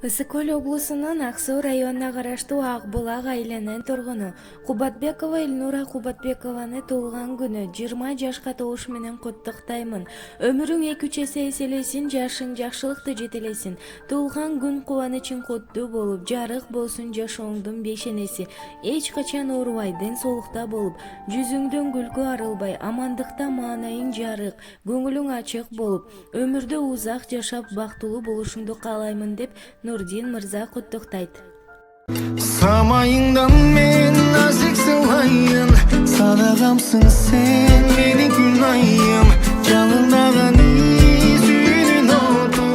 Ысык-Көл облусунун Ак-Суу районуна караштуу Ак-Булак айылынын тургуну Кубатбекова Элнура Кубатбекованы туулган күнү 20 жашка толуш менен куттуктаймын. Өмүрүң 2-3 эсе эселесин, жашың жакшылыкты жетелесин. Туулган күн кубанычың куттуу болуп, жарык болсун жашооңдун бешенеси. Эч качан оорубай, ден соолукта болуп, жүзүңдөн күлкү арылбай, амандыкта маанайың жарык, көңүлүң ачык болуп, өмүрдө узак жашап бактылуу болушуңду каалаймын деп Нурдин мырза куттуктайт. Самайыңдан мен назик сылайын, садагамсың сен менин күн айым. Жалындаган изүүнүн оту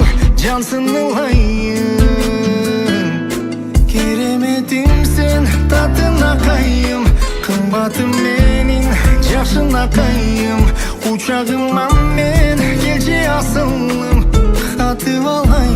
жансın ылайын. Кереметим сен татын акайым, кымбатым менин жакшын акайым. Учагыман мен келчи асылым, катып алайын.